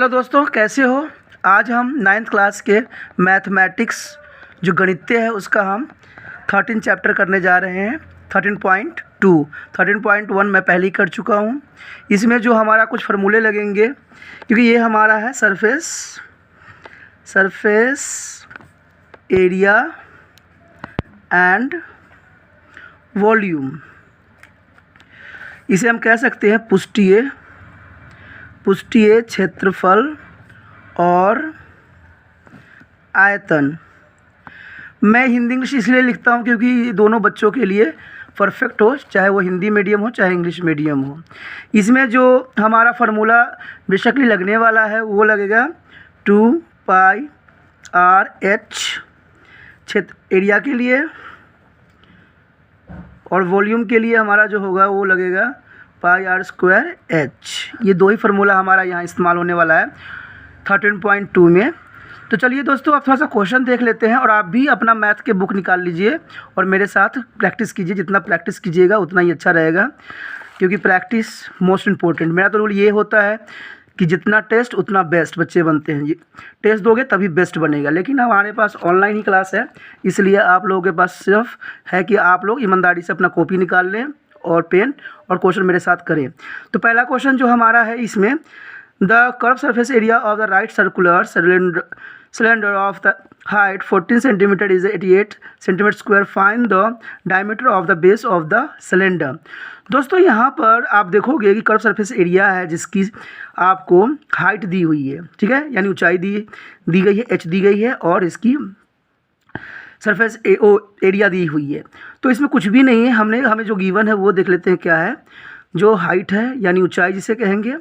Hello दोस्तों, कैसे हो। आज हम 9th क्लास के मैथमेटिक्स जो गणितीय है उसका हम 13 चैप्टर करने जा रहे हैं। 13.2 13.1 मैं पहले ही कर चुका हूँ। इसमें जो हमारा कुछ फार्मूले लगेंगे, क्योंकि ये हमारा है सरफेस एरिया एंड वॉल्यूम। इसे हम कह सकते हैं पृष्ठीय क्षेत्रफल और आयतन। मैं हिंदी इंग्लिश इसलिए लिखता हूँ क्योंकि दोनों बच्चों के लिए परफेक्ट हो, चाहे वो हिंदी मीडियम हो चाहे इंग्लिश मीडियम हो। इसमें जो हमारा फार्मूला बेसिकली लगने वाला है वो लगेगा 2πr h क्षेत्र एरिया के लिए, और वॉल्यूम के लिए हमारा जो होगा वो लगेगा πr²h। ये दो ही फार्मूला हमारा यहाँ इस्तेमाल होने वाला है 13.2 में। तो चलिए दोस्तों, आप थोड़ा सा क्वेश्चन देख लेते हैं और आप भी अपना मैथ के बुक निकाल लीजिए और मेरे साथ प्रैक्टिस कीजिए। जितना प्रैक्टिस कीजिएगा उतना ही अच्छा रहेगा, क्योंकि प्रैक्टिस मोस्ट इम्पोर्टेंट। मेरा तो रूल ये होता है कि जितना टेस्ट उतना बेस्ट बच्चे बनते हैं। टेस्ट दोगे तभी बेस्ट बनेगा। लेकिन हमारे पास ऑनलाइन ही क्लास है, इसलिए आप लोगों के पास सिर्फ है कि आप लोग ईमानदारी से अपना कॉपी निकाल लें और पेन और क्वेश्चन मेरे साथ करें। तो पहला क्वेश्चन जो हमारा है, इसमें the curve surface area of the right circular cylinder of the height 14 centimetre is 88 centimetre square. Find the diameter of the base of the cylinder. दोस्तों यहाँ पर आप देखोगे कि कर्व सरफेस एरिया है जिसकी आपको हाइट दी हुई है, ठीक है, यानी ऊंचाई दी गई है, h दी गई है, और इसकी सरफेस एरिया दी हुई है। तो इसमें कुछ भी नहीं है। हमें जो गिवन है वो देख लेते हैं क्या है। जो हाइट है यानी ऊंचाई जिसे कहेंगे,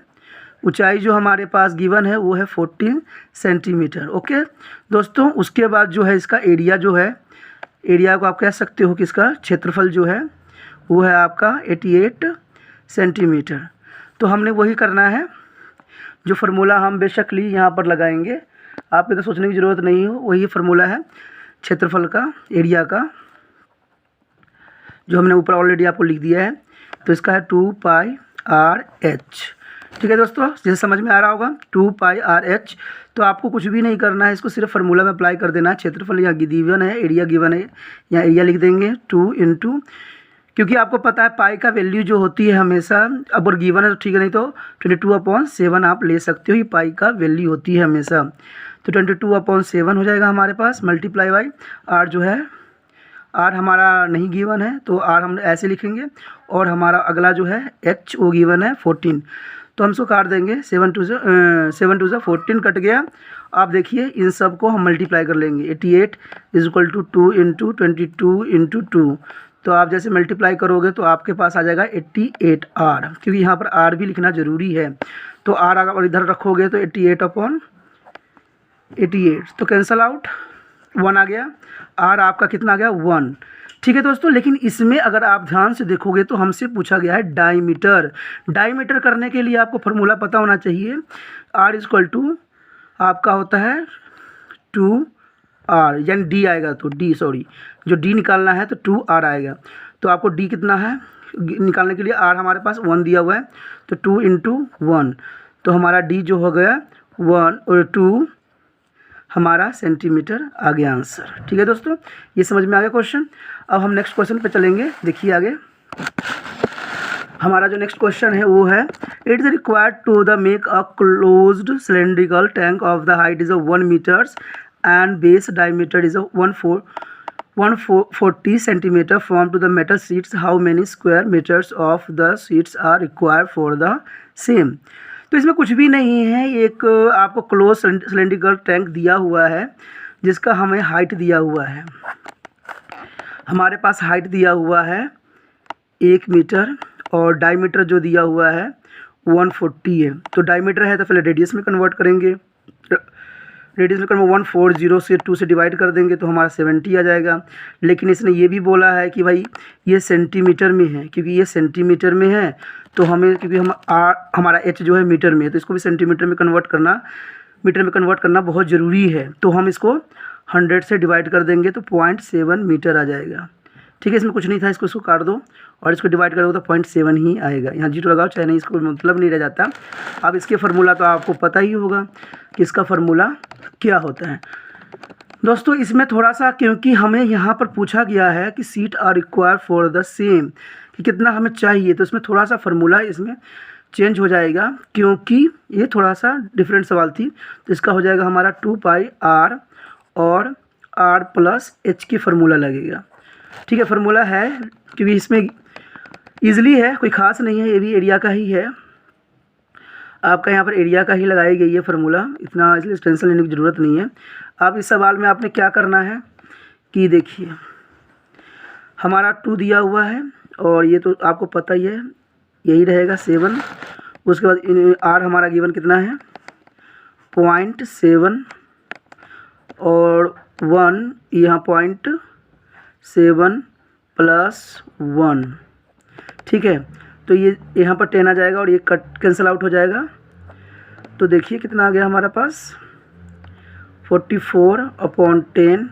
ऊंचाई जो हमारे पास गिवन है वो है 14 सेंटीमीटर। ओके दोस्तों, उसके बाद जो है इसका एरिया जो है, एरिया को आप कह सकते हो कि इसका क्षेत्रफल जो है वो है आपका 88 सेंटीमीटर। तो हमने वही करना है जो फार्मूला हम बेशकली यहाँ पर लगाएंगे। आपको तो सोचने की ज़रूरत नहीं हो, वही फार्मूला है क्षेत्रफल का, एरिया का, जो हमने ऊपर ऑलरेडी आपको लिख दिया है। तो इसका है 2πr/h। ठीक है दोस्तों, जैसे समझ में आ रहा होगा 2πr/h। तो आपको कुछ भी नहीं करना है, इसको सिर्फ फार्मूला में अप्लाई कर देना है। क्षेत्रफल यहाँ गिवन है, एरिया गिवन है, यहाँ एरिया लिख देंगे 2 × क्योंकि आपको पता है पाई का वैल्यू जो होती है हमेशा, अब और गिवन है तो ठीक है, नहीं तो 22/7 आप ले सकते हो। ये पाई का वैल्यू होती है हमेशा। तो 22/7 हो जाएगा हमारे पास, मल्टीप्लाई बाई आर जो है, आर हमारा नहीं गिवन है तो आर हम ऐसे लिखेंगे, और हमारा अगला जो है एच वो गिवन है 14। तो हम इसको काट देंगे, 7 2 14 कट गया। आप देखिए इन सब को हम मल्टीप्लाई कर लेंगे। 88 = 2 × 22 × 2। तो आप जैसे मल्टीप्लाई करोगे तो आपके पास आ जाएगा 88r, क्योंकि यहाँ पर r भी लिखना ज़रूरी है। तो r अगर इधर रखोगे तो 88/88, तो कैंसल आउट, 1 आ गया। r आपका कितना आ गया, 1। ठीक है दोस्तों, लेकिन इसमें अगर आप ध्यान से देखोगे तो हमसे पूछा गया है डायमीटर। डायमीटर करने के लिए आपको फार्मूला पता होना चाहिए। r = आपका होता है 2r, यानी d आएगा तो जो d निकालना है तो 2r आएगा। तो आपको d कितना है निकालने के लिए, r हमारे पास 1 दिया हुआ है, तो 2 × 1, तो हमारा d जो हो गया 1 और 2 हमारा सेंटीमीटर आ गया आंसर। ठीक है दोस्तों, ये समझ में आ गया क्वेश्चन। अब हम नेक्स्ट क्वेश्चन पे चलेंगे। देखिए आगे हमारा जो नेक्स्ट क्वेश्चन है वो है, it is required to the make a closed cylindrical tank of the height is 1 metres and base diameter is 140 centimetre from to the metal sheets. How many square metres of the sheets are required for the same. तो इसमें कुछ भी नहीं है। एक आपको close cylindrical tank दिया हुआ है जिसका हमें हाइट दिया हुआ है। हमारे पास हाइट दिया हुआ है 1 मीटर और डायमीटर जो दिया हुआ है 140 है। तो डायमीटर है तो पहले रेडियस में कन्वर्ट करेंगे। रेडियस में 140 से 2 से डिवाइड कर देंगे तो हमारा 70 आ जाएगा। लेकिन इसने ये भी बोला है कि भाई ये सेंटीमीटर में है, क्योंकि ये सेंटीमीटर में है तो हमें, क्योंकि हमारा h जो है मीटर में है, तो इसको भी सेंटीमीटर में कन्वर्ट करना बहुत ज़रूरी है। तो हम इसको 100 से डिवाइड कर देंगे तो 0.7 मीटर आ जाएगा। ठीक है, इसमें कुछ नहीं था, इसको काट दो और इसको डिवाइड करोगे तो 0.7 ही आएगा। यहाँ जीरो लगाओ चाहे नहीं, इसको मतलब नहीं रह जाता। अब इसके फार्मूला तो आपको पता ही होगा कि इसका फार्मूला क्या होता है। दोस्तों इसमें थोड़ा सा, क्योंकि हमें यहाँ पर पूछा गया है कि sheet are require for the same, कि कितना हमें चाहिए, तो इसमें थोड़ा सा फार्मूला इसमें चेंज हो जाएगा, क्योंकि ये थोड़ा सा डिफरेंट सवाल थी। तो इसका हो जाएगा हमारा 2πr और r + h की फार्मूला लगेगा। ठीक है, फार्मूला है क्योंकि इसमें ईजिली है, कोई ख़ास नहीं है, ये भी एरिया का ही है, आपका यहाँ पर एरिया का ही लगाई गई है फार्मूला, इतना इसलिए टेंशन लेने की ज़रूरत नहीं है। अब इस सवाल में आपने क्या करना है कि देखिए हमारा 2 दिया हुआ है और ये तो आपको पता ही है, यही रहेगा 7। उसके बाद r हमारा गिवन कितना है 0.7 और 1 यहाँ 0.7 + 1। ठीक है, तो ये यहाँ पर 10 आ जाएगा और ये कट कैंसिल आउट हो जाएगा। तो देखिए कितना आ गया हमारे पास 44/10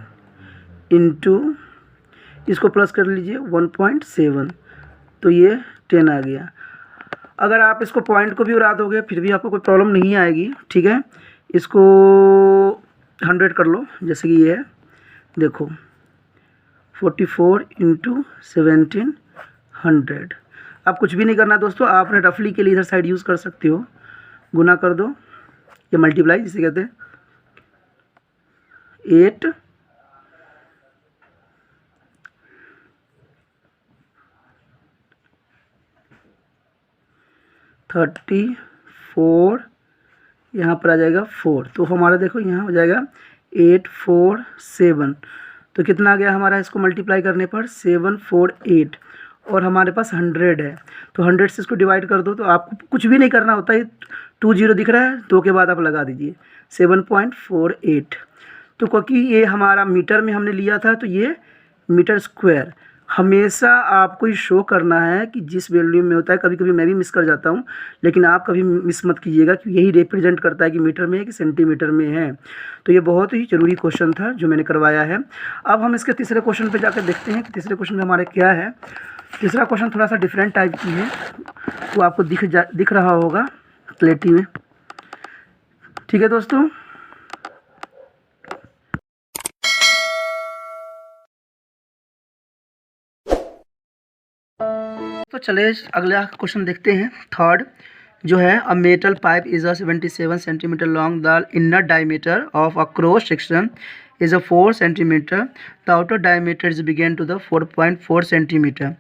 इंटू, इसको प्लस कर लीजिए 1.7, तो ये 10 आ गया। अगर आप इसको पॉइंट को भी उड़ा दोगे फिर भी आपको कोई प्रॉब्लम नहीं आएगी। ठीक है, इसको 100 कर लो, जैसे कि ये है, देखो 44 × 1700। आप कुछ भी नहीं करना दोस्तों, आपने रफली के लिए इधर साइड यूज़ कर सकते हो, गुना कर दो या मल्टीप्लाई जिसे कहते हैं, 8 34 यहाँ पर आ जाएगा 4, तो हमारा देखो यहाँ हो जाएगा 847। तो कितना आ गया हमारा, इसको मल्टीप्लाई करने पर 748 और हमारे पास 100 है, तो 100 से इसको डिवाइड कर दो। तो आपको कुछ भी नहीं करना होता है, 2 0 दिख रहा है, 2 के बाद आप लगा दीजिए 7.48। तो क्योंकि ये हमारा मीटर में हमने लिया था, तो ये मीटर स्क्वायर हमेशा आपको ये शो करना है कि जिस वैल्यू में होता है। कभी कभी मैं भी मिस कर जाता हूँ, लेकिन आप कभी मिस मत कीजिएगा कि यही रिप्रेजेंट करता है कि मीटर में है कि सेंटीमीटर में है। तो ये बहुत ही ज़रूरी क्वेश्चन था जो मैंने करवाया है। अब हम इसके तीसरे क्वेश्चन पे जाकर देखते हैं कि तीसरे क्वेश्चन में हमारे क्या है। तीसरा क्वेश्चन थोड़ा सा डिफरेंट टाइप की है, वो आपको दिख रहा होगा क्लैरिटी में। ठीक है दोस्तों, तो चले अगला क्वेश्चन देखते हैं। थर्ड जो है, a metal pipe is a 77 centimetre long, the inner diameter of a cross section is a 4 centimetre, the outer diameter is began to the 4.4 centimetre.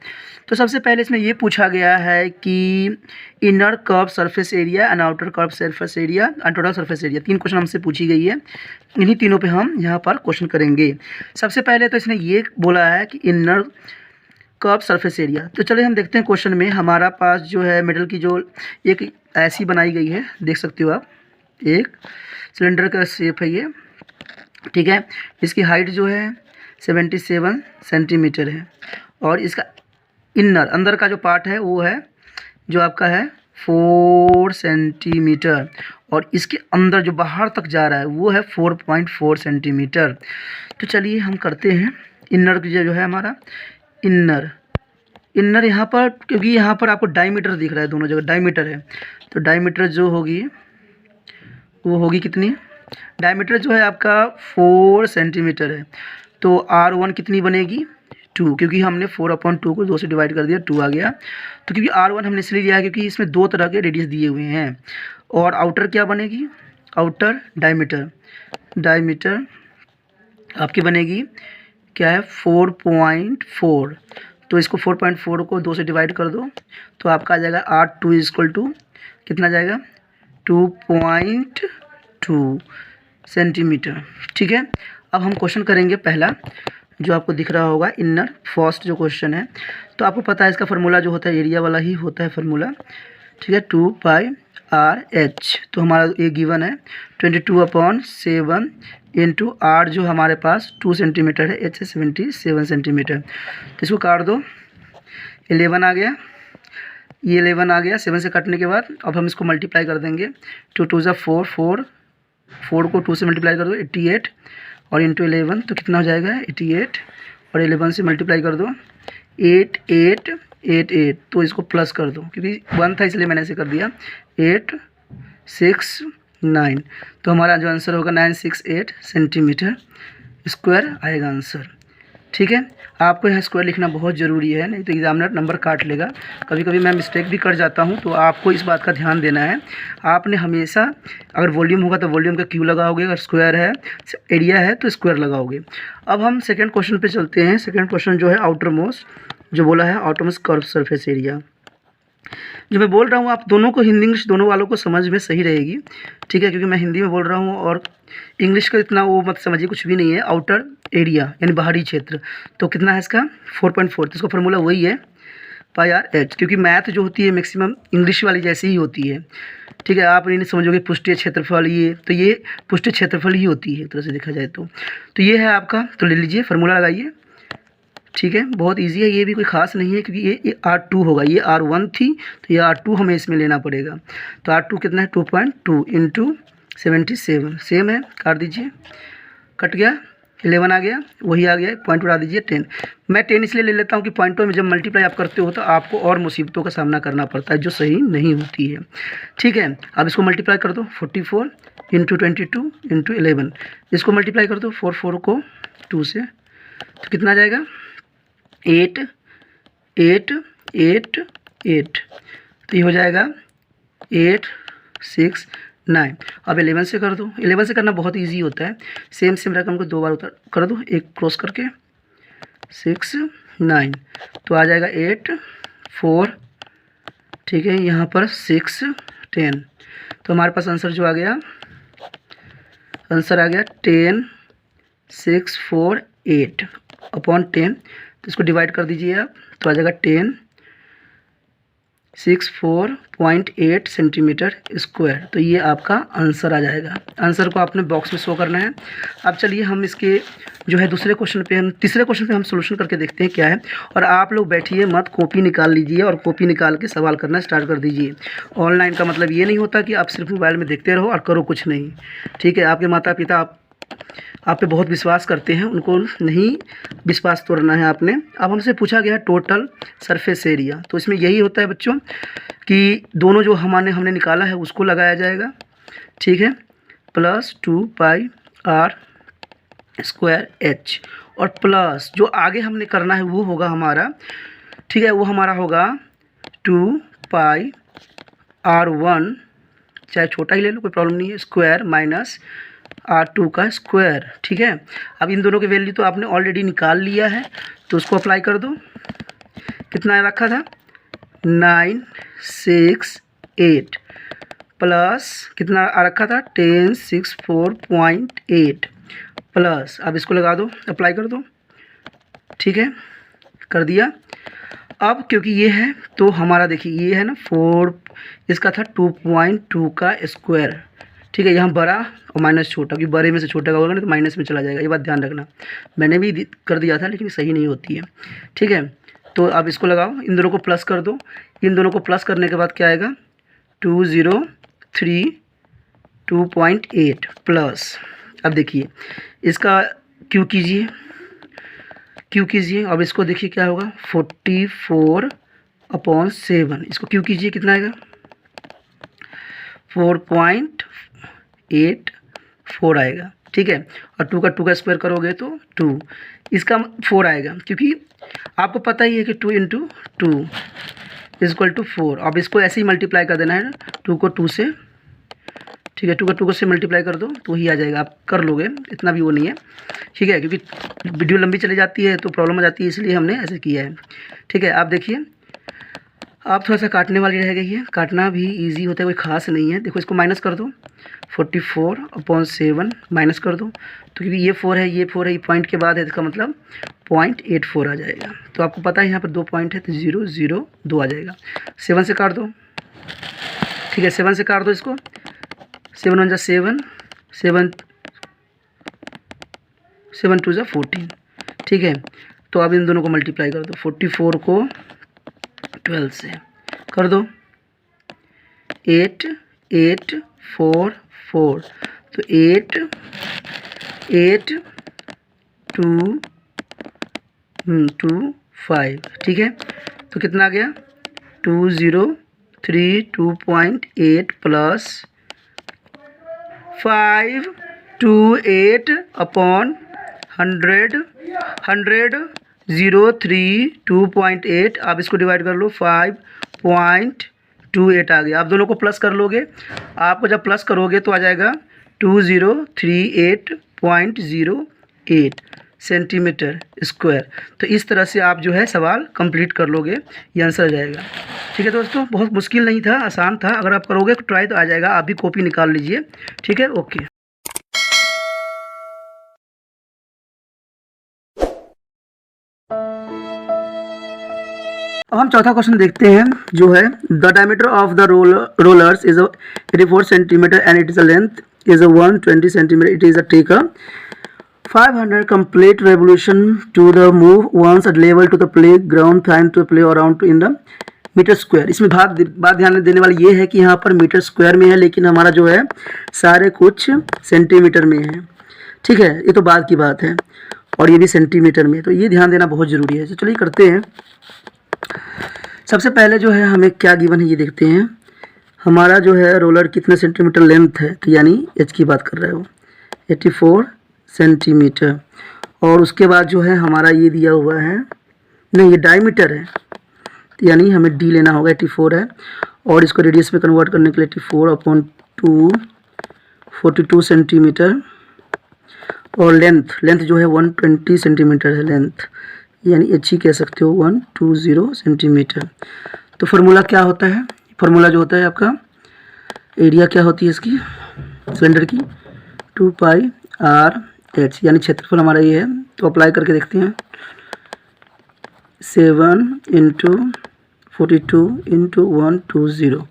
तो सबसे पहले इसमें ये पूछा गया है कि inner curve surface area and outer curve surface area and total surface area, 3 question हमसे पूछी गई है। इन्हीं तीनों पे हम यहाँ पर क्वेश्चन करेंगे। सबसे पहले तो इसने ये बोला है कि इनर कर्व सरफेस एरिया। तो चलिए हम देखते हैं क्वेश्चन में। हमारा पास जो है मेटल की जो एक ऐसी बनाई गई है, देख सकते हो आप, एक सिलेंडर का शेप है ये। ठीक है, इसकी हाइट जो है 77 सेंटीमीटर है और इसका इनर अंदर का जो पार्ट है वो है जो आपका है 4 सेंटीमीटर और इसके अंदर जो बाहर तक जा रहा है वो है 4.4 सेंटीमीटर। तो चलिए हम करते हैं। इनर जो है हमारा इनर यहाँ पर, क्योंकि यहाँ पर आपको डायमीटर दिख रहा है, दोनों जगह डायमीटर है, तो डायमीटर जो होगी वो होगी कितनी, डायमीटर जो है आपका 4 सेंटीमीटर है। तो R1 कितनी बनेगी 2, क्योंकि हमने 4/2 को 2 से डिवाइड कर दिया, 2 आ गया। तो क्योंकि R1 हमने इसलिए लिया है क्योंकि इसमें 2 तरह के रेडियस दिए हुए हैं। और आउटर क्या बनेगी, आउटर डायमीटर आपकी बनेगी क्या है 4.4। तो इसको 4.4 को 2 से डिवाइड कर दो तो आपका आ जाएगा R2 = कितना जाएगा 2.2 सेंटीमीटर। ठीक है, अब हम क्वेश्चन करेंगे पहला जो आपको दिख रहा होगा इनर फर्स्ट जो क्वेश्चन है। तो आपको पता है इसका फार्मूला जो होता है एरिया वाला ही होता है फार्मूला। ठीक है, 2πRH। तो हमारा ये गिवन है 22/7 इंटू R जो हमारे पास 2 सेंटीमीटर है, H है 77 सेंटीमीटर। तो इसको काट दो, 11 आ गया, ये 11 आ गया 7 से काटने के बाद। अब हम इसको मल्टीप्लाई कर देंगे, 2 2 ज़ा 4, 4 को 2 से मल्टीप्लाई कर दो 88 और इंटू 11 तो कितना हो जाएगा 88 और 11 से मल्टीप्लाई कर दो 8 8 8 8, तो इसको प्लस कर दो क्योंकि 1 था इसलिए मैंने ऐसे कर दिया 8 6 9, तो हमारा जो आंसर होगा 968 सेंटीमीटर स्क्वायर आएगा आंसर। ठीक है, आपको यहाँ स्क्वायर लिखना बहुत ज़रूरी है, नहीं तो एग्जामिनर नंबर काट लेगा। कभी कभी मैं मिस्टेक भी कर जाता हूँ, तो आपको इस बात का ध्यान देना है। आपने हमेशा अगर वॉल्यूम होगा तो वॉल्यूम का क्यू लगाओगे, अगर स्क्वायर है एरिया है तो स्क्वायर लगाओगे। अब हम सेकेंड क्वेश्चन पे चलते हैं। सेकेंड क्वेश्चन जो है आउटर मोस्ट, जो बोला है outer most curve surface area. जो मैं बोल रहा हूँ आप दोनों को, हिंदी इंग्लिश दोनों वालों को समझ में सही रहेगी। ठीक है, क्योंकि मैं हिंदी में बोल रहा हूँ और इंग्लिश का इतना वो मत समझिए, कुछ भी नहीं है। आउटर एरिया यानी बाहरी क्षेत्र, तो कितना है इसका 4.4, तो इसका फार्मूला वही है पाई आर एच, क्योंकि मैथ जो होती है मैक्सिमम इंग्लिश वाली जैसी ही होती है। ठीक है, आप नहीं समझोगे पृष्ठीय क्षेत्रफल, ये तो ये पृष्ठीय क्षेत्रफल ही होती है एक तरह से देखा जाए तो ये है आपका, तो ले लीजिए फार्मूला लगाइए। ठीक है, बहुत इजी है, ये भी कोई ख़ास नहीं है, क्योंकि ये R2 होगा, ये R1 थी तो ये R2 हमें इसमें लेना पड़ेगा। तो R2 कितना है 2.2 इंटू 77, सेम है, काट दीजिए, कट गया, 11 आ गया, वही आ गया, पॉइंट उड़ा दीजिए 10। मैं 10 इसलिए ले लेता हूँ कि पॉइंटों में जब मल्टीप्लाई आप करते हो तो आपको और मुसीबतों का सामना करना पड़ता है जो सही नहीं होती है। ठीक है, अब इसको मल्टीप्लाई कर दो 44 इंटू 22 इंटू 11, इसको मल्टीप्लाई कर दो 4 को 2 से, तो कितना आ जाएगा 8 8 8 8, तो ये हो जाएगा 8 6 9। अब 11 से कर दो, 11 से करना बहुत इजी होता है। सेम सेम रकम को 2 बार उतर कर दो, एक क्रॉस करके 6 9, तो आ जाएगा 8 4। ठीक है, यहाँ पर 6 10, तो हमारे पास आंसर जो आ गया, आंसर आ गया 10 6 4 8 अपॉन 10, तो इसको डिवाइड कर दीजिए आप, तो आ जाएगा 10 64.8 सेंटीमीटर स्क्वायर। तो ये आपका आंसर आ जाएगा। आंसर को आपने बॉक्स में शो करना है। अब चलिए हम इसके जो है दूसरे क्वेश्चन पे, हम तीसरे क्वेश्चन पे हम सोल्यूशन करके देखते हैं क्या है। और आप लोग बैठिए मत, कॉपी निकाल लीजिए और कॉपी निकाल के सवाल करना स्टार्ट कर दीजिए। ऑनलाइन का मतलब ये नहीं होता कि आप सिर्फ मोबाइल में देखते रहो और करो कुछ नहीं। ठीक है, आपके माता पिता आप पे बहुत विश्वास करते हैं, उनको नहीं विश्वास तोड़ना है आपने। अब हमसे पूछा गया टोटल सरफेस एरिया, तो इसमें यही होता है बच्चों कि दोनों जो हमने निकाला है उसको लगाया जाएगा। ठीक है, plus 2 pi r square h, और प्लस जो आगे हमने करना है वो होगा हमारा, ठीक है, वो हमारा होगा 2 पाई R1, चाहे छोटा ही ले लो कोई प्रॉब्लम नहीं है, स्क्वायर माइनस R2 का स्क्वायर। ठीक है, अब इन दोनों की वैल्यू तो आपने ऑलरेडी निकाल लिया है, तो उसको अप्लाई कर दो। कितना रखा था 968 प्लस कितना रखा था 1064.8 प्लस, अब इसको लगा दो, अप्लाई कर दो। ठीक है, कर दिया। अब क्योंकि ये है तो हमारा देखिए ये है ना 4, इसका था 2.2 का स्क्वायर। ठीक है, यहाँ बड़ा और माइनस छोटा, क्योंकि बड़े में से छोटा का होगा ना तो माइनस में चला जाएगा, ये बात ध्यान रखना। मैंने भी कर दिया था लेकिन सही नहीं होती है। ठीक है, तो अब इसको लगाओ, इन दोनों को प्लस कर दो। इन दोनों को प्लस करने के बाद क्या आएगा 203.2.8 प्लस, अब देखिए इसका क्यू कीजिए, क्यू कीजिए। अब इसको देखिए क्या होगा 44/7, इसको क्यू कीजिए, कितना आएगा 4.84 आएगा। ठीक है, और 2 का स्क्वायर करोगे तो 2, इसका 4 आएगा, क्योंकि आपको पता ही है कि 2 × 2 = 4। अब इसको ऐसे ही मल्टीप्लाई कर देना है, 2 को 2 से। ठीक है, 2 को 2 से मल्टीप्लाई कर दो तो ही आ जाएगा, आप कर लोगे, इतना भी वो नहीं है। ठीक है, क्योंकि वीडियो लंबी चली जाती है तो प्रॉब्लम आ जाती है, इसलिए हमने ऐसे किया है। ठीक है, आप देखिए, आप थोड़ा सा काटने वाली रह गई है, काटना भी इजी होता है, कोई खास नहीं है। देखो इसको माइनस कर दो, 44/7 माइनस कर दो, तो क्योंकि ये 4 है, ये 4 है, ये पॉइंट के बाद है, इसका मतलब 0.84 आ जाएगा। तो आपको पता है यहाँ पर 2 पॉइंट है तो 0 0 2 आ जाएगा। 7 से काट दो। ठीक है, 7 से काट दो इसको, 7 1 7, 7 2 14। ठीक है, तो अब इन दोनों को मल्टीप्लाई कर दो, 44 को 12 से कर दो, 8 8 4 4, तो 8 8 2 25, ठीक है। तो कितना आ गया 2032.8 प्लस 528 अपॉन 100 आप इसको डिवाइड कर लो 5.28 आ गया। आप दोनों को प्लस कर लोगे, आपको जब प्लस करोगे तो आ जाएगा 2038.08 सेंटीमीटर स्क्वायर। तो इस तरह से आप जो है सवाल कंप्लीट कर लोगे, ये आंसर आ जाएगा। ठीक है दोस्तों, बहुत मुश्किल नहीं था, आसान था। अगर आप करोगे तो ट्राई तो आ जाएगा। आप भी कॉपी निकाल लीजिए, ठीक है। ओके, अब हम चौथा क्वेश्चन देखते हैं, जो है the diameter of the rollers is 84 centimetre and it is a length is 120 centimetre. It is a take 500 complete revolution to the move once at level to the playground time to play around in the metre square. इसमें बात ध्यान देने वाली ये है कि यहाँ पर मीटर स्क्वायर में है, लेकिन हमारा जो है सारे कुछ सेंटीमीटर में है, ठीक है। ये तो बाद की बात है, और ये भी सेंटीमीटर में, तो ये ध्यान देना बहुत ज़रूरी है। तो चलिए करते हैं। सबसे पहले जो है हमें क्या गिवन है ये देखते हैं। हमारा जो है रोलर कितने सेंटीमीटर लेंथ है, तो यानी एच की बात कर रहे हो 84 सेंटीमीटर, और उसके बाद जो है हमारा ये दिया हुआ है, नहीं ये डायमीटर है, तो यानी हमें डी लेना होगा, 84 है, और इसको रेडियस में कन्वर्ट करने के लिए 84/2 42 सेंटीमीटर, और लेंथ जो है 120 सेंटीमीटर है लेंथ, यानी एच ही कह सकते हो 120 सेंटीमीटर। तो फार्मूला क्या होता है, फार्मूला जो होता है आपका, एरिया क्या होती है इसकी सिलेंडर की 2πr/h, यानी क्षेत्रफल हमारा ये है। तो अप्लाई करके देखते हैं, 7 × 42 × 120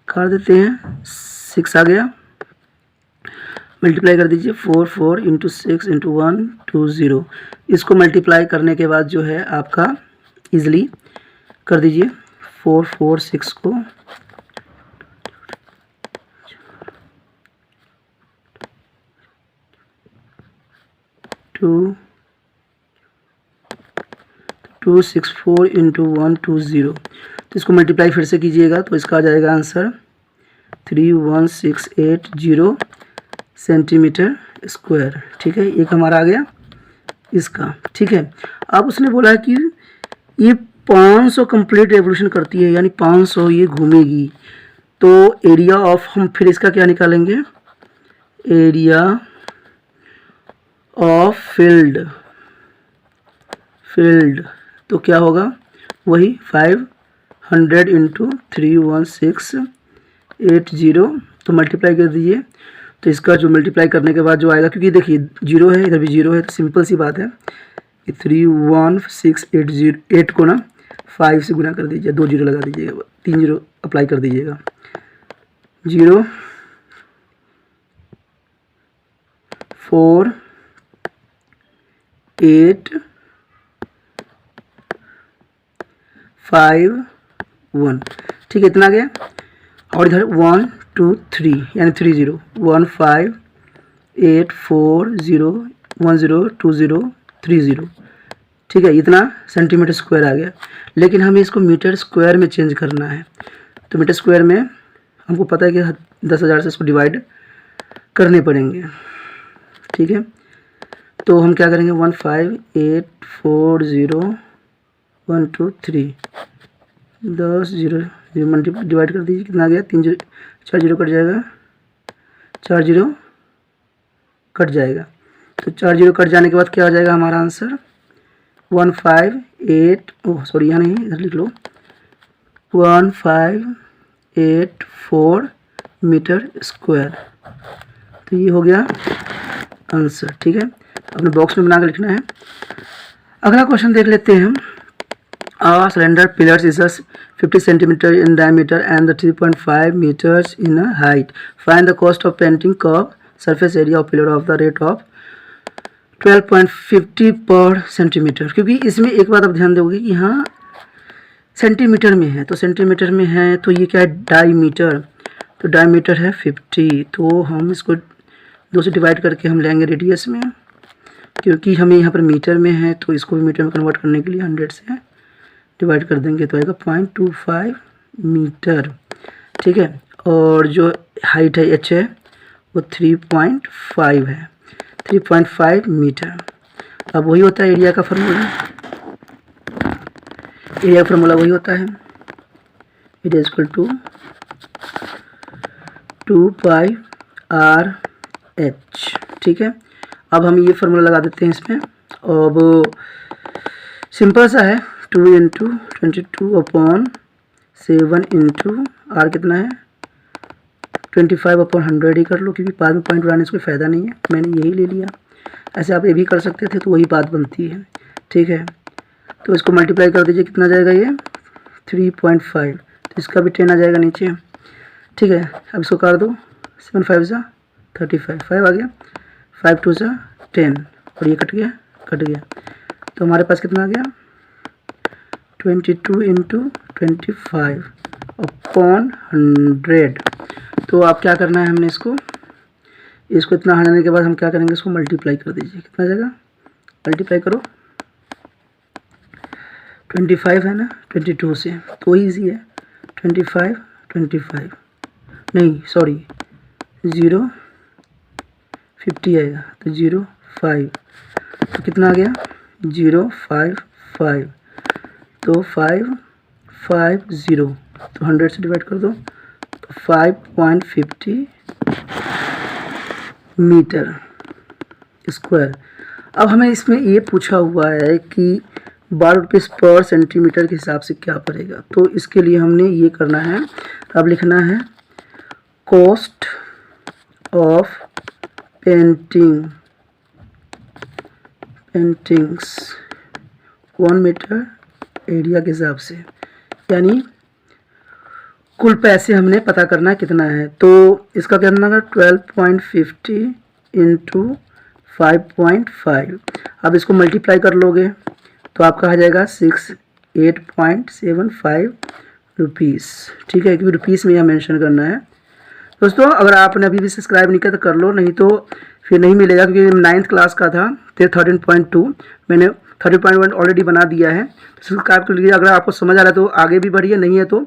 कर देते हैं, 6 आ गया। मल्टीप्लाई कर दीजिए 4 × 6 × 120। इसको मल्टीप्लाई करने के बाद जो है आपका इजली कर दीजिए 4 4 6 को 264 × 120। तो इसको मल्टीप्लाई फिर से कीजिएगा, तो इसका आ जाएगा आंसर 31680 सेंटीमीटर स्क्वायर, ठीक है। एक हमारा आ गया इसका, ठीक है। अब उसने बोला है कि ये 500 कंप्लीट रेवोल्यूशन करती है, यानी 500 ये घूमेगी। तो एरिया ऑफ, हम फिर इसका क्या निकालेंगे, एरिया ऑफ फील्ड, तो क्या होगा वही 500 × 31680। तो मल्टीप्लाई कर दीजिए, तो इसका जो मल्टीप्लाई करने के बाद जो आएगा, क्योंकि देखिए 0 है, इधर भी 0 है, तो सिंपल सी बात है, 31680 को ना 5 से गुना कर दीजिए, 2 0 लगा दीजिएगा, 3 0 अप्लाई कर दीजिएगा, 0 4 8 5 1, ठीक है, इतना आ गया। और इधर 1 2 3 यानी 30 1 5 8 4 0 1 0 2 0 3 0, ठीक है, इतना सेंटीमीटर स्क्वायर आ गया। लेकिन हमें इसको मीटर स्क्वायर में चेंज करना है, तो मीटर स्क्वायर में हमको पता है कि 10,000 से इसको डिवाइड करने पड़ेंगे, ठीक है। तो हम क्या करेंगे 15840 10 0 डिवाइड कर दीजिए, कितना आ गया 3 0 4 0 कट जाएगा, 4 0 कट जाएगा। तो 4 0 कट जाने के बाद क्या हो जाएगा हमारा आंसर 158 सॉरी यहाँ नहीं, इधर लिख लो 1584 मीटर स्क्वायर। तो ये हो गया आंसर, ठीक है। अपने बॉक्स में बना कर लिखना है। अगला क्वेश्चन देख लेते हैं। A cylinder pillars is 50 centimeter in diameter and 3.5 meters in height. Find the cost of painting curve surface area of pillar of the rate of 12.50 per centimeter। क्योंकि इसमें एक बात आप ध्यान दोगे कि यहाँ सेंटीमीटर में है, तो सेंटीमीटर में है तो ये क्या है डायमीटर, तो डायमीटर है 50, तो हम इसको 2 से डिवाइड करके हम लेंगे रेडियस में, क्योंकि हमें यहाँ पर मीटर में है तो इसको भी मीटर में कन्वर्ट करने के लिए 100 से डिवाइड कर देंगे तो आएगा 0.25 मीटर। ठीक है, और जो हाइट है h है वो 3.5 है, 3.5 मीटर। अब वही होता है एरिया का फार्मूला, एरिया फार्मूला वही होता है, एरिया इक्वल टू 2πr/h। ठीक है, अब हम ये फार्मूला लगा देते हैं इसमें। अब सिंपल सा है, 2 × 22/7 इंटू आर कितना है 25/100 ही कर लो, क्योंकि बाद में पॉइंट बनाने से कोई फ़ायदा नहीं है, मैंने यही ले लिया। ऐसे आप ये भी कर सकते थे तो वही बात बनती है। ठीक है, तो इसको मल्टीप्लाई कर दीजिए, कितना जाएगा ये 3.5, तो इसका भी 10 आ जाएगा नीचे। ठीक है, अब इसको काट दो, 7 5 सा 35, 5 आ गया, 5 2 सा 10, और ये कट गया। तो हमारे पास कितना आ गया 22 × 25/100। तो आप क्या करना है, हमने इसको इतना हटाने के बाद हम क्या करेंगे, इसको मल्टीप्लाई कर दीजिए, कितना जाएगा मल्टीप्लाई करो, 25 है ना 22 से, तो ईजी है 25 नहीं सॉरी 0 50 आएगा, तो 0 5, तो कितना आ गया 0 5 5, तो 5 5 0, तो 100 से डिवाइड कर दो तो 5.50 मीटर स्क्वायर। अब हमें इसमें ये पूछा हुआ है कि 12 रुपये पर सेंटीमीटर के हिसाब से क्या पड़ेगा, तो इसके लिए हमने ये करना है, अब लिखना है cost of paintings 1 metre area के हिसाब से, यानी कुल पैसे हमने पता करना है कितना है। तो इसका क्या करना है 12.50 × 5.5। अब इसको मल्टीप्लाई कर लोगे तो आपका आ जाएगा 68.75 रुपीज़। ठीक है, क्योंकि रुपीज़ में यह मेंशन करना है। दोस्तों अगर आपने अभी भी सब्सक्राइब नहीं किया तो कर लो, नहीं तो फिर नहीं मिलेगा, क्योंकि 9th क्लास का था, 13.2 मैंने 13.1 ऑलरेडी बना दिया है। तो सब्सक्राइब कर लीजिए। अगर आपको समझ आ रहा है तो आगे भी बढ़िए, नहीं है तो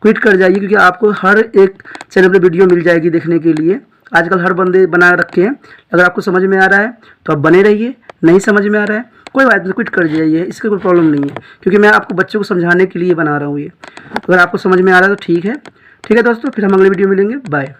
क्विट कर जाइए, क्योंकि आपको हर एक चैनल पर वीडियो मिल जाएगी देखने के लिए। आजकल हर बंदे बना रखे हैं। अगर आपको समझ में आ रहा है तो आप बने रहिए, नहीं समझ में आ रहा है कोई बात नहीं, क्विट कर जाइए, इसका कोई प्रॉब्लम नहीं है, क्योंकि मैं आपको बच्चों को समझाने के लिए बना रहा हूँ ये। अगर आपको समझ में आ रहा है तो ठीक है दोस्तों, फिर हम अगले वीडियो मिलेंगे, बाय।